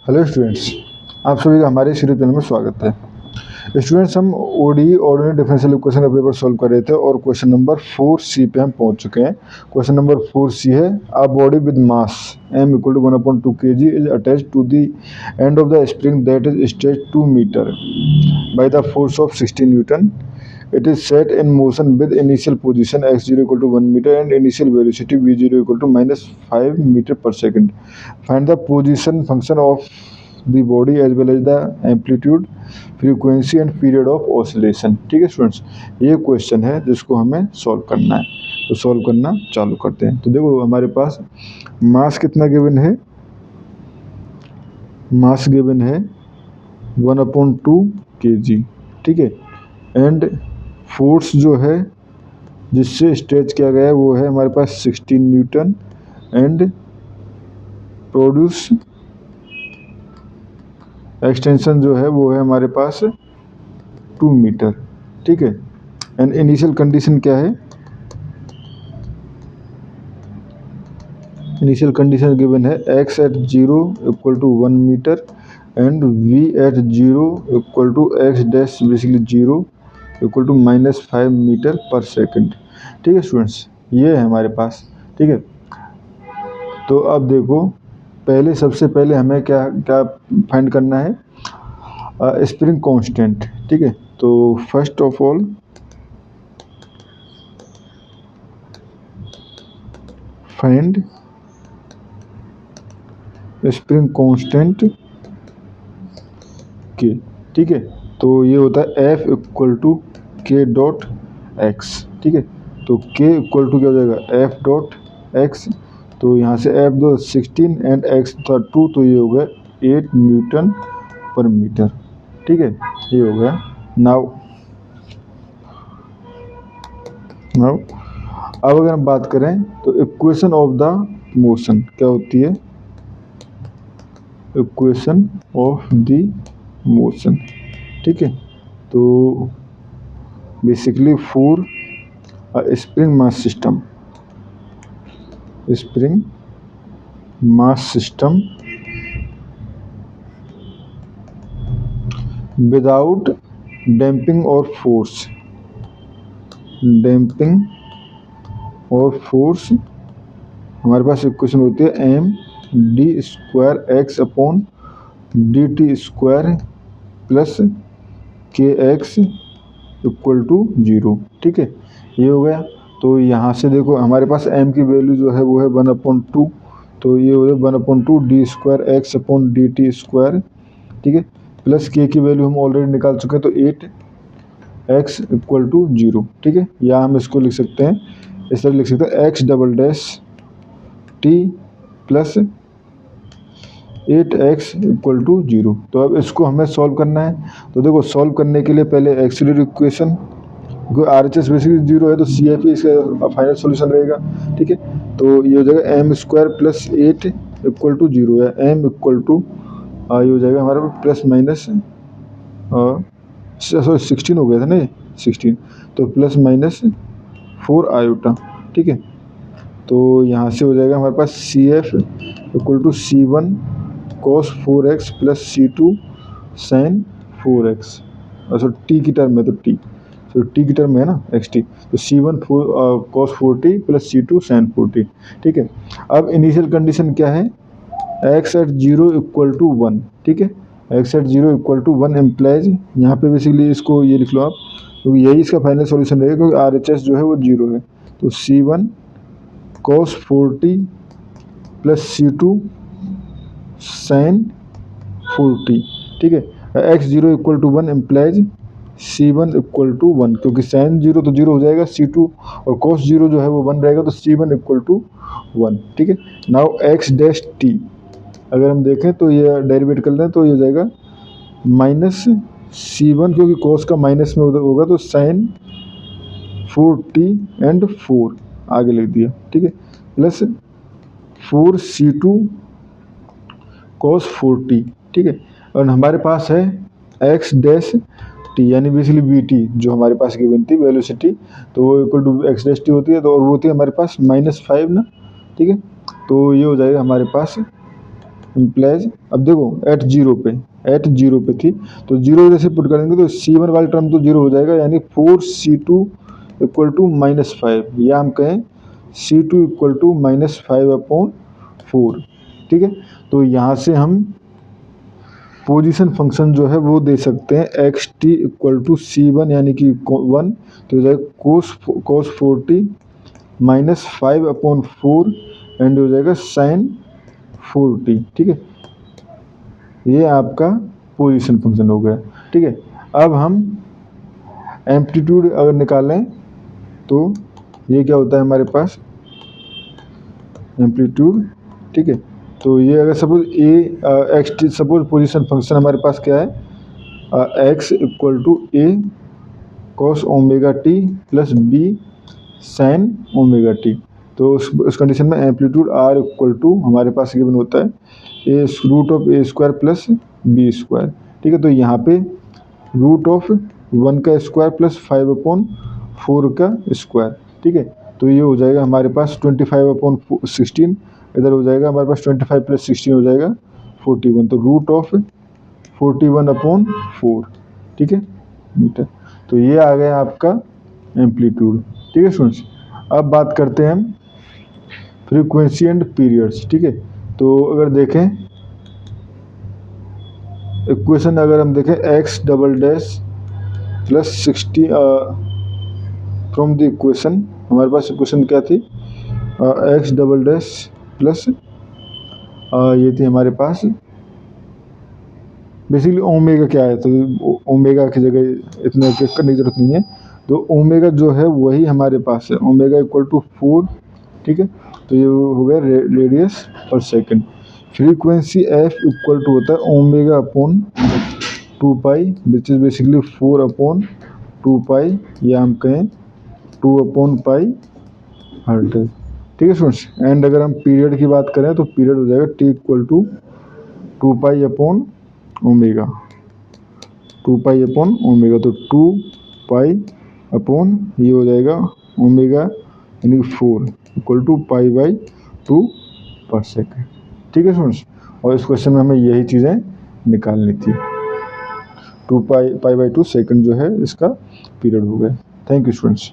Hello students, आप सभी का हमारे इस यूट्यूब चैनल में स्वागत है। स्टूडेंट्स, हम ओडी ऑर्डिनरी डिफरेंशियल इक्वेशन का पेपर सॉल्व कर रहे थे और क्वेश्चन नंबर 4C पे हम पहुंच चुके हैं। क्वेश्चन नंबर 4C है, a body with mass m equal to 1/2 kg is attached to the end of the spring that is stretched 2 metre by the force of 16 newton. It is set in motion with initial position x0 equal to 1 meter and initial velocity v0 equal to -5 meter per second. Find the position function of the body as well as the amplitude, frequency and period of oscillation. ठीक है students, ये question है जिसको हमें solve करना है, तो solve करना चालू करते हैं। तो देखो हमारे पास मास कितना गिवन है, मास गिवन है 1/2 kg, ठीक है। एंड फोर्स जो है जिससे स्ट्रेच किया गया है वो है हमारे पास 16 न्यूटन एंड प्रोड्यूस एक्सटेंशन जो है वो है हमारे पास 2 मीटर, ठीक है। एंड इनिशियल कंडीशन क्या है, इनिशियल कंडीशन गिवन है x at 0 equal to 1 metre and v at 0 equal to x dash basically 0 equal to -5 metre per second, ठीक है स्टूडेंट्स, ये है हमारे पास, ठीक है। तो अब देखो, पहले सबसे पहले हमें क्या क्या फाइंड करना है, स्प्रिंग कांस्टेंट, ठीक है। तो first of all find spring constant के, ठीक है। तो ये होता है F इक्वल टू के डॉट एक्स, ठीक है। तो K इक्वल टू क्या हो जाएगा, F डॉट एक्स। तो यहाँ से F दो 16 एंड x था 2, तो ये हो गया 8 न्यूटन पर मीटर, ठीक है, ये हो गया। नाउ अब अगर हम बात करें तो इक्वेशन ऑफ द मोशन क्या होती है, इक्वेशन ऑफ द मोशन, ठीक है। तो basically for spring mass system, spring mass system without damping और फोर्स, डैम्पिंग और फोर्स, हमारे पास इक्वेशन होती है md² x dt² plus kx equal to 0, ठीक है, ये हो गया। तो यहाँ से देखो हमारे पास m की वैल्यू जो है वो है 1/2, तो ये हो गया 1/2 d² x dt², ठीक है, प्लस k की वैल्यू हम ऑलरेडी निकाल चुके हैं, तो 8x इक्वल टू 0, ठीक है। या हम इसको लिख सकते हैं, इस तरह लिख सकते हैं x t plus 8x equal to 0। तो अब इसको हमें सॉल्व करना है। तो देखो सॉल्व करने के लिए पहले एक्सीलरी इक्वेशन, RHS बेसिकली 0 है तो CF इसका फाइनल सॉल्यूशन रहेगा, ठीक है। तो ये हो जाएगा m² प्लस 8 इक्वल टू 0 है, m इक्वल टू ये हो जाएगा हमारा प्लस माइनस सॉरी 16 हो गया था ना, ये 16, तो प्लस माइनस 4 आयोटा, ठीक है। तो यहाँ से हो जाएगा हमारे पास CF equal to C1 cos 4x plus C2 sin 4x, अच्छा t की टर्म है तो t, तो t की टर्म है ना xt, तो C1 cos 4t plus C2 sin 4t, ठीक है। अब इनिशियल कंडीशन क्या है, x एट 0 इक्वल टू 1, ठीक है, x at 0 equal to 1 implies, यहाँ पे बेसिकली इसको ये लिख लो आप, क्योंकि यही इसका फाइनल सॉल्यूशन रहेगा, क्योंकि RHS जो है वो 0 है। तो C1 cos 4t plus C2 sin 4t, ठीक है। x0 equal to 1 implies C1 equal to 1, क्योंकि sin 0 तो 0 हो जाएगा, C2 और cos 0 जो है वो 1 रहेगा, तो C1 इक्वल टू 1, ठीक है। नाउ x डैश t अगर हम देखें तो ये डेरिवेट कर लें तो ये हो जाएगा माइनस C1, क्योंकि cos का माइनस में होगा तो sin 4t एंड 4 आगे लिख दिया, ठीक है, प्लस 4C2 cos 4t, ठीक है। और हमारे पास है x डैश t यानी बेसिकली vt जो हमारे पास गिवन थी वेलोसिटी, तो वो equal to x dash t होती है, तो और वो होती है हमारे पास -5 ना, ठीक है। तो ये हो जाएगा हमारे पास इम्प्लाइज, अब देखो एट जीरो पे थी, तो जीरो जैसे पुट करेंगे तो C1 वाली टर्म तो जीरो हो जाएगा, यानी 4C2 इक्वल टू -5, या हम कहें C2 इक्वल टू -5/4, ठीक है। तो यहाँ से हम पोजीशन फंक्शन जो है वो दे सकते हैं, xt इक्वल टू C1 यानी कि 1, तो हो जाएगा cos 40 -5/4 एंड हो जाएगा sin 40, ठीक है। ये आपका पोजीशन फंक्शन हो गया, ठीक है। अब हम एम्पलीट्यूड अगर निकालें तो ये क्या होता है हमारे पास, एम्पलीट्यूड, ठीक है। तो ये अगर सपोज सपोज पोजीशन फंक्शन हमारे पास क्या है, x equal to a cos omega t plus b sin omega t, तो उस कंडीशन में एम्पलीट्यूड r इक्वल टू हमारे पास गिवन होता है a√a² प्लस b², ठीक है। तो यहाँ पे √1 का स्क्वायर प्लस 5/4 का स्क्वायर, ठीक है। तो ये हो जाएगा हमारे पास 25/16, इधर हो जाएगा हमारे पास 25 प्लस 16 हो जाएगा 41, तो √41/4, ठीक है, मीटर। तो ये आ गया आपका एम्पलीट्यूड, ठीक है स्टूडेंट्स। अब बात करते हैं हम फ्रीक्वेंसी एंड पीरियड्स, ठीक है। तो अगर देखें इक्वेशन, अगर हम देखें x double dash plus 60 from the equation, हमारे पास इक्वेशन क्या थी, x डबल डैश प्लस ये थी हमारे पास बेसिकली ओमेगा क्या है, तो ओमेगा की जगह इतना चेक करने की जरूरत नहीं है, तो ओमेगा जो है वही हमारे पास है, ओमेगा इक्वल टू 4, ठीक है। तो ये हो गया रेडियस पर second. Frequency f equal to होता है omega upon 2 which is basically 4/2, या हम कहें 2/π हर्ट्ज, ठीक है स्टूडेंट्स। एंड अगर हम पीरियड की बात करें तो पीरियड हो जाएगा t इक्वल टू 2π/ओमेगा, 2π/ओमेगा, तो 2π/ ये हो जाएगा ओमेगा यानी 4 इक्वल टू π/2 पर सेकेंड, ठीक है स्टूडेंट्स। और इस क्वेश्चन में हमें यही चीज़ें निकालनी थी, 2π/2 सेकेंड जो है इसका पीरियड हो गया। Thank you students.